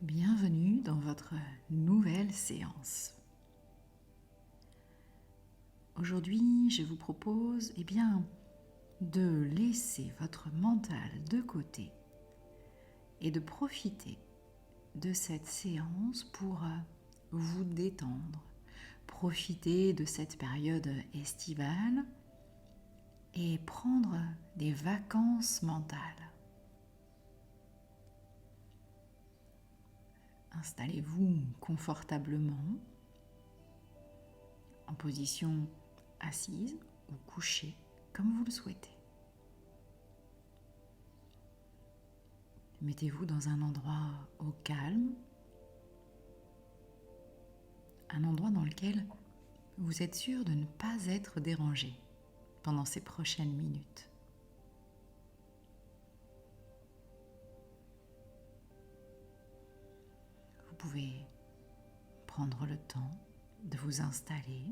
Bienvenue dans votre nouvelle séance. Aujourd'hui, je vous propose de laisser votre mental de côté et de profiter de cette séance pour vous détendre. Profiter de cette période estivale et prendre des vacances mentales. Installez-vous confortablement en position assise ou couchée, comme vous le souhaitez. Mettez-vous dans un endroit au calme, un endroit dans lequel vous êtes sûr de ne pas être dérangé pendant ces prochaines minutes. Vous pouvez prendre le temps de vous installer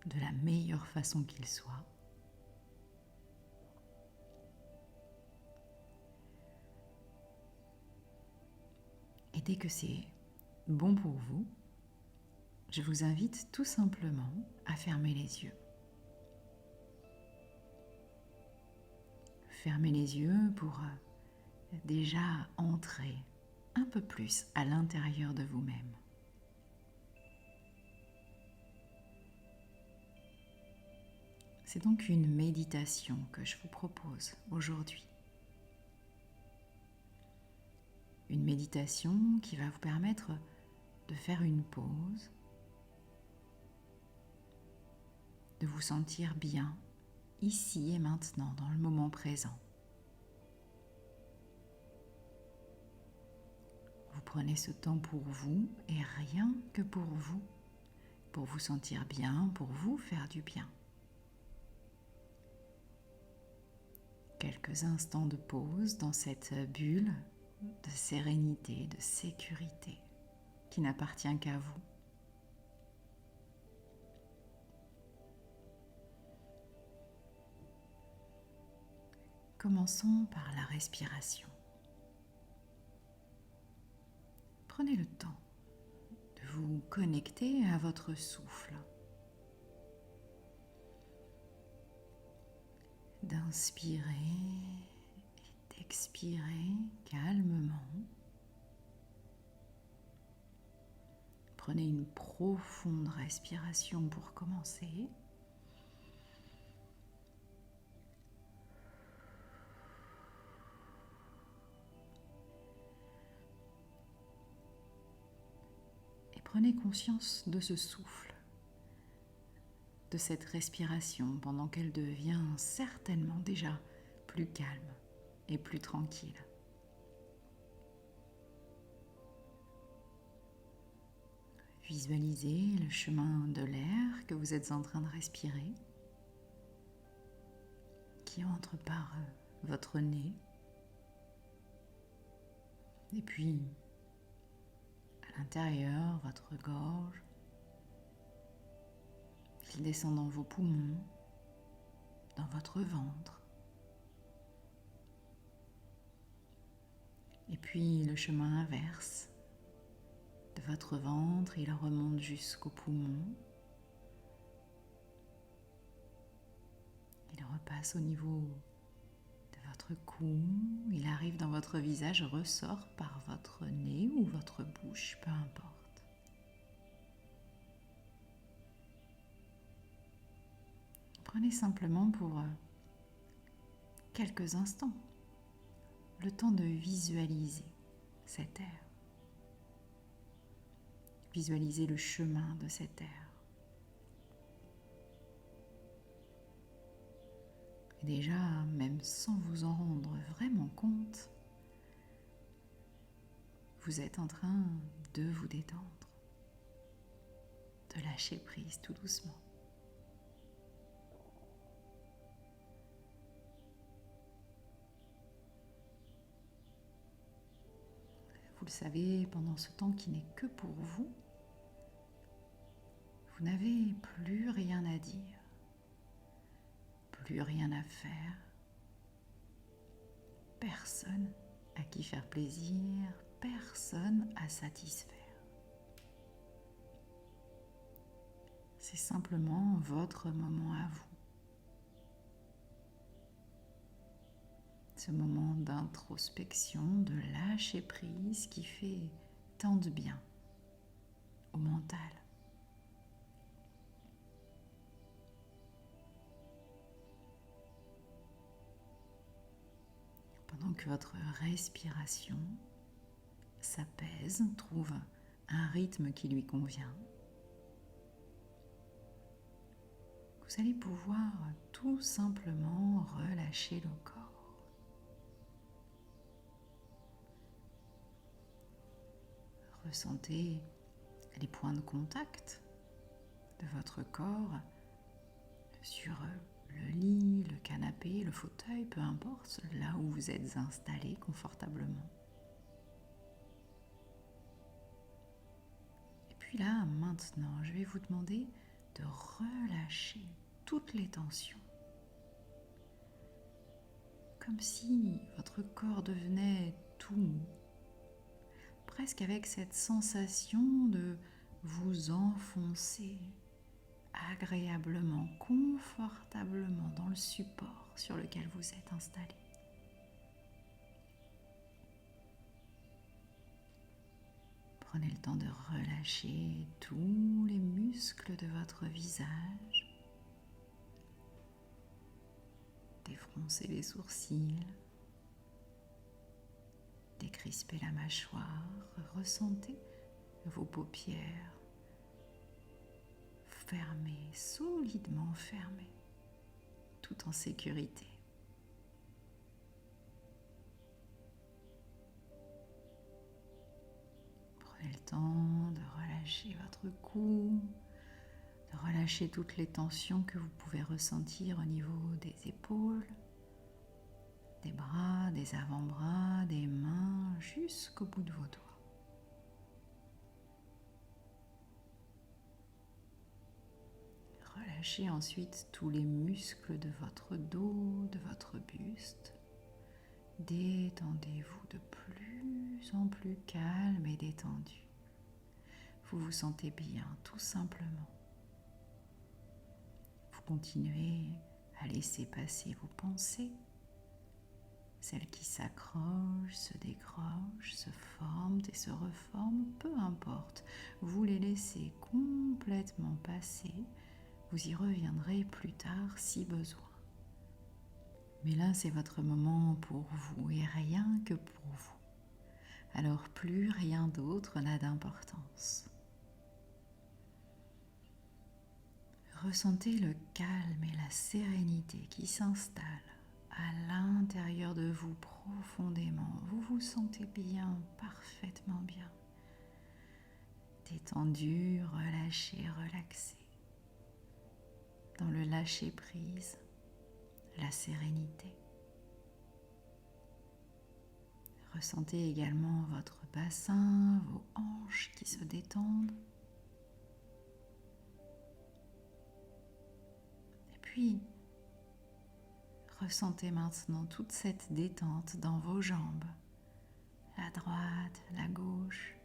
de la meilleure façon qu'il soit. Et dès que c'est bon pour vous, je vous invite tout simplement à fermer les yeux. Fermez les yeux pour déjà entrer un peu plus à l'intérieur de vous-même. C'est donc une méditation que je vous propose aujourd'hui. Une méditation qui va vous permettre de faire une pause, de vous sentir bien ici et maintenant dans le moment présent. Vous prenez ce temps pour vous et rien que pour vous sentir bien, pour vous faire du bien. Quelques instants de pause dans cette bulle de sérénité, de sécurité qui n'appartient qu'à vous. Commençons par la respiration. Prenez le temps de vous connecter à votre souffle, d'inspirer et d'expirer calmement. Prenez une profonde respiration pour commencer. Et prenez conscience de ce souffle, de cette respiration pendant qu'elle devient certainement déjà plus calme et plus tranquille. Visualisez le chemin de l'air que vous êtes en train de respirer, qui entre par votre nez, et puis à l'intérieur, votre gorge. Il descend dans vos poumons, dans votre ventre. Et puis le chemin inverse. De votre ventre, il remonte jusqu'aux poumons. Il repasse au niveau de votre cou. Il arrive dans votre visage, ressort par votre nez ou votre bouche, peu importe. Prenez simplement pour quelques instants le temps de visualiser cet air. Visualisez le chemin de cet air. Et déjà, même sans vous en rendre vraiment compte, vous êtes en train de vous détendre, de lâcher prise tout doucement. Vous le savez, pendant ce temps qui n'est que pour vous, vous n'avez plus rien à dire, plus rien à faire, personne à qui faire plaisir, personne à satisfaire. C'est simplement votre moment à vous. Ce moment d'introspection, de lâcher prise qui fait tant de bien au mental. Pendant que votre respiration s'apaise, trouve un rythme qui lui convient, vous allez pouvoir tout simplement relâcher le corps. Ressentez les points de contact de votre corps sur le lit, le canapé, le fauteuil, peu importe, là où vous êtes installé confortablement. Et puis là, maintenant, je vais vous demander de relâcher toutes les tensions. Comme si votre corps devenait tout mou. Presque avec cette sensation de vous enfoncer agréablement, confortablement dans le support sur lequel vous êtes installé. Prenez le temps de relâcher tous les muscles de votre visage, défroncer les sourcils, décrisper la mâchoire, ressentez vos paupières fermées, solidement fermées, tout en sécurité. Prenez le temps de relâcher votre cou, de relâcher toutes les tensions que vous pouvez ressentir au niveau des épaules, des bras, des avant-bras, des mains, jusqu'au bout de vos doigts. Relâchez ensuite tous les muscles de votre dos, de votre buste. Détendez-vous de plus en plus calme et détendu. Vous vous sentez bien, tout simplement. Vous continuez à laisser passer vos pensées, celles qui s'accrochent, se décrochent, se forment et se reforment, peu importe. Vous les laissez complètement passer. Vous y reviendrez plus tard si besoin. Mais là, c'est votre moment pour vous et rien que pour vous. Alors plus rien d'autre n'a d'importance. Ressentez le calme et la sérénité qui s'installent à l'intérieur de vous profondément. Vous vous sentez bien, parfaitement bien. Détendu, relâché, relaxé. Dans le lâcher-prise, la sérénité. Ressentez également votre bassin, vos hanches qui se détendent. Et puis, ressentez maintenant toute cette détente dans vos jambes, la droite, la gauche.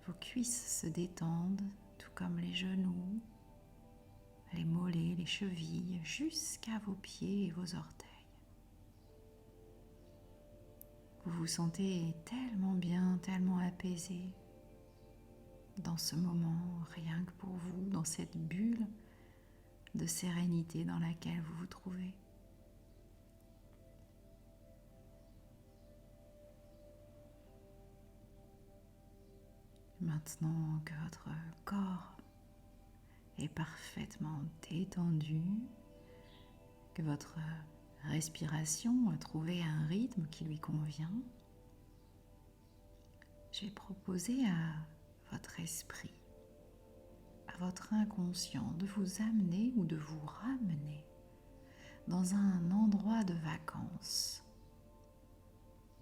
Vos cuisses se détendent, tout comme les genoux, les mollets, les chevilles, jusqu'à vos pieds et vos orteils. Vous vous sentez tellement bien, tellement apaisé dans ce moment, rien que pour vous, dans cette bulle de sérénité dans laquelle vous vous trouvez. Maintenant que votre corps est parfaitement détendu, que votre respiration a trouvé un rythme qui lui convient, je vais proposer à votre esprit, à votre inconscient de vous amener ou de vous ramener dans un endroit de vacances.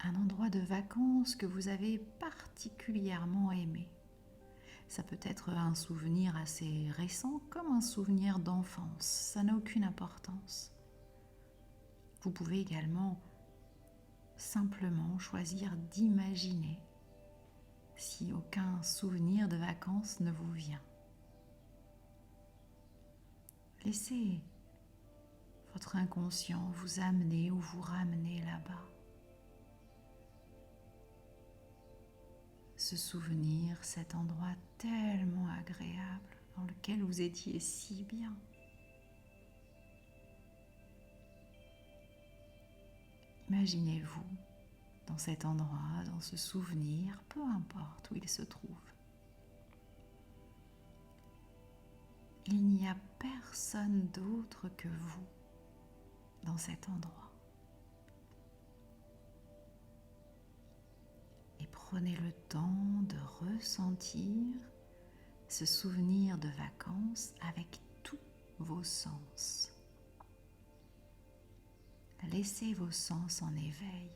Un endroit de vacances que vous avez particulièrement aimé. Ça peut être un souvenir assez récent comme un souvenir d'enfance, ça n'a aucune importance. Vous pouvez également simplement choisir d'imaginer si aucun souvenir de vacances ne vous vient. Laissez votre inconscient vous amener ou vous ramener là-bas. Ce souvenir, cet endroit tellement agréable dans lequel vous étiez si bien. Imaginez-vous dans cet endroit, dans ce souvenir, peu importe où il se trouve. Il n'y a personne d'autre que vous dans cet endroit. Et prenez le temps de ressentir ce souvenir de vacances avec tous vos sens. Laissez vos sens en éveil.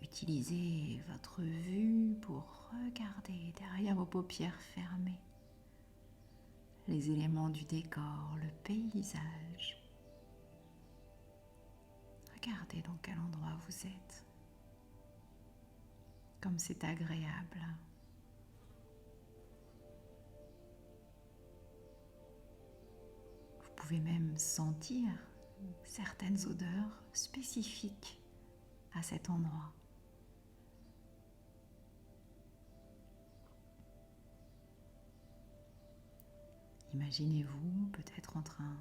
Utilisez votre vue pour regarder derrière vos paupières fermées les éléments du décor, le paysage. Regardez dans quel endroit vous êtes. Comme c'est agréable. Vous pouvez même sentir certaines odeurs spécifiques à cet endroit. Imaginez-vous peut-être en train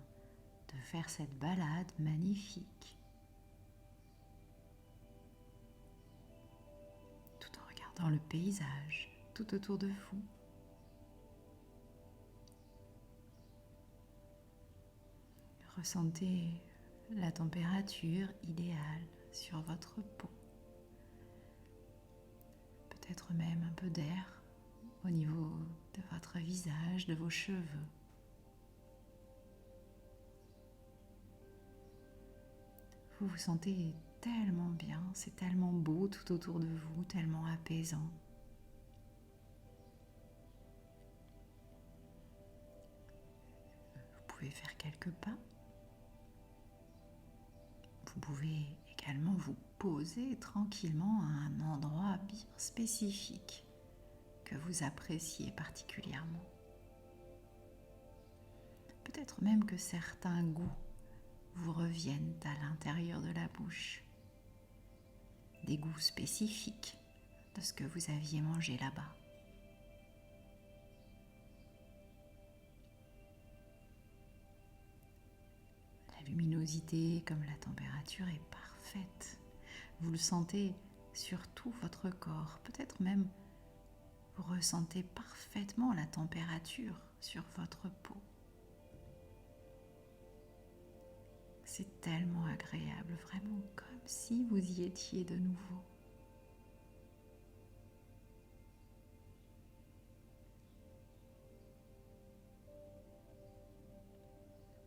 de faire cette balade magnifique, tout en regardant le paysage tout autour de vous. Ressentez la température idéale sur votre peau. Peut-être même un peu d'air au niveau de votre visage, de vos cheveux. Vous vous sentez tellement bien, c'est tellement beau tout autour de vous, tellement apaisant. Vous pouvez faire quelques pas. Vous pouvez également vous poser tranquillement à un endroit bien spécifique que vous appréciez particulièrement. Peut-être même que certains goûts vous reviennent à l'intérieur de la bouche. Des goûts spécifiques de ce que vous aviez mangé là-bas. La luminosité comme la température est parfaite. Vous le sentez sur tout votre corps. Peut-être même vous ressentez parfaitement la température sur votre peau. C'est tellement agréable, vraiment comme si vous y étiez de nouveau.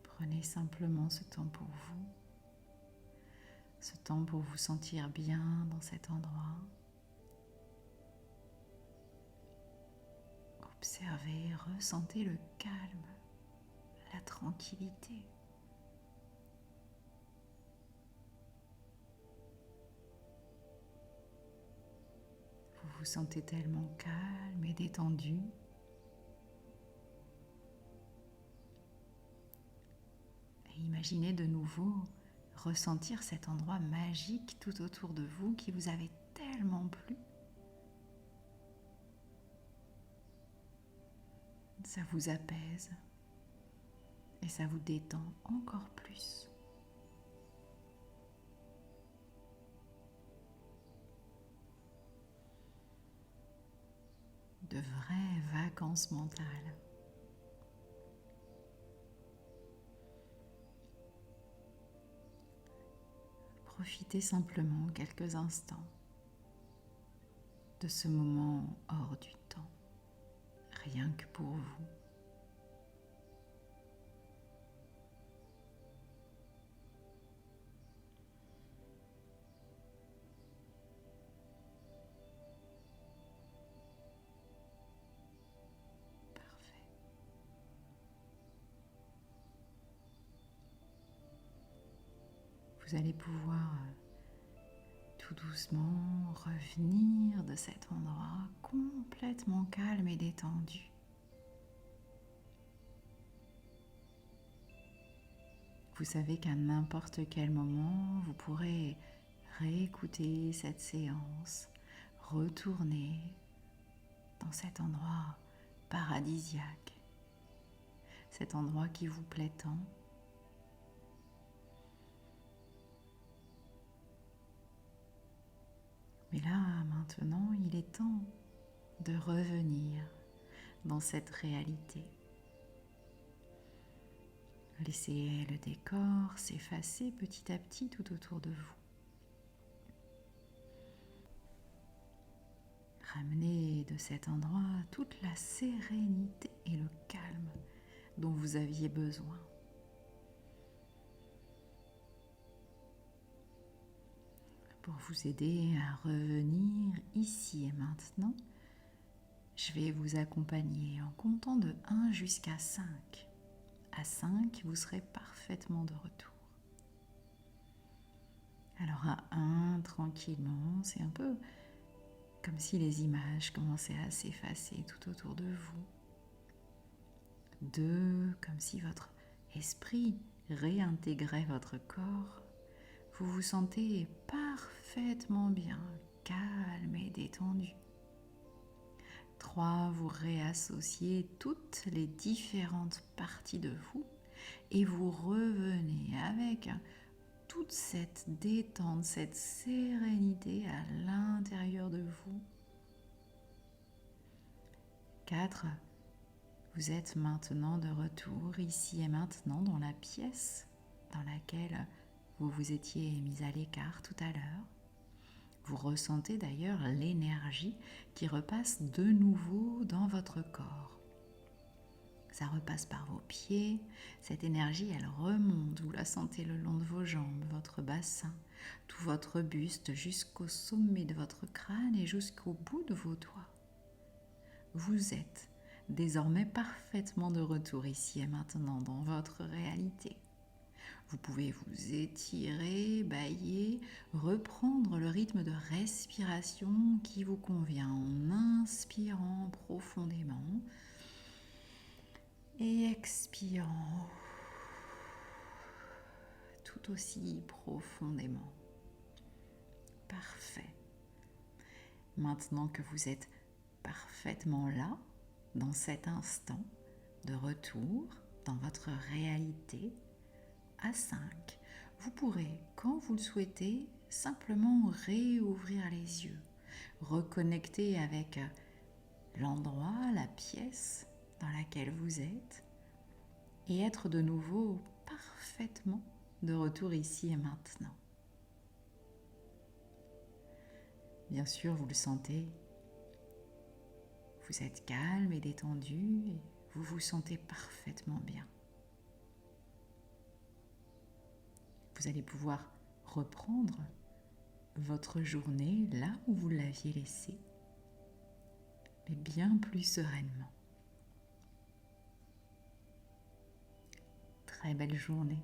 Prenez simplement ce temps pour vous, ce temps pour vous sentir bien dans cet endroit. Observez, ressentez le calme, la tranquillité. Vous vous sentez tellement calme et détendu. Et imaginez de nouveau ressentir cet endroit magique tout autour de vous qui vous avait tellement plu. Ça vous apaise et ça vous détend encore plus. De vraies vacances mentales. Profitez simplement quelques instants de ce moment hors du temps, rien que pour vous. Parfait. Vous allez pouvoir tout doucement revenir de cet endroit complètement calme et détendu. Vous savez qu'à n'importe quel moment, vous pourrez réécouter cette séance, retourner dans cet endroit paradisiaque, cet endroit qui vous plaît tant. Mais là, maintenant, il est temps de revenir dans cette réalité. Laissez le décor s'effacer petit à petit tout autour de vous. Ramenez de cet endroit toute la sérénité et le calme dont vous aviez besoin. Pour vous aider à revenir ici et maintenant, je vais vous accompagner en comptant de 1 jusqu'à 5. À 5, vous serez parfaitement de retour. Alors à 1, tranquillement, c'est un peu comme si les images commençaient à s'effacer tout autour de vous. 2, comme si votre esprit réintégrait votre corps. Vous vous sentez parfaitement bien, calme et détendu. 3, vous réassociez toutes les différentes parties de vous et vous revenez avec toute cette détente, cette sérénité à l'intérieur de vous. 4, vous êtes maintenant de retour ici et maintenant dans la pièce dans laquelle vous vous étiez mis à l'écart tout à l'heure. Vous ressentez d'ailleurs l'énergie qui repasse de nouveau dans votre corps. Ça repasse par vos pieds. Cette énergie, elle remonte. Vous la sentez le long de vos jambes, votre bassin, tout votre buste jusqu'au sommet de votre crâne et jusqu'au bout de vos doigts. Vous êtes désormais parfaitement de retour ici et maintenant dans votre réalité. Vous pouvez vous étirer, bâiller, reprendre le rythme de respiration qui vous convient en inspirant profondément et expirant tout aussi profondément. Parfait. Maintenant que vous êtes parfaitement là, dans cet instant de retour dans votre réalité, à 5, vous pourrez, quand vous le souhaitez, simplement réouvrir les yeux, reconnecter avec l'endroit, la pièce dans laquelle vous êtes et être de nouveau parfaitement de retour ici et maintenant. Bien sûr, vous le sentez, vous êtes calme et détendu et vous vous sentez parfaitement bien. Vous allez pouvoir reprendre votre journée là où vous l'aviez laissée, mais bien plus sereinement. Très belle journée.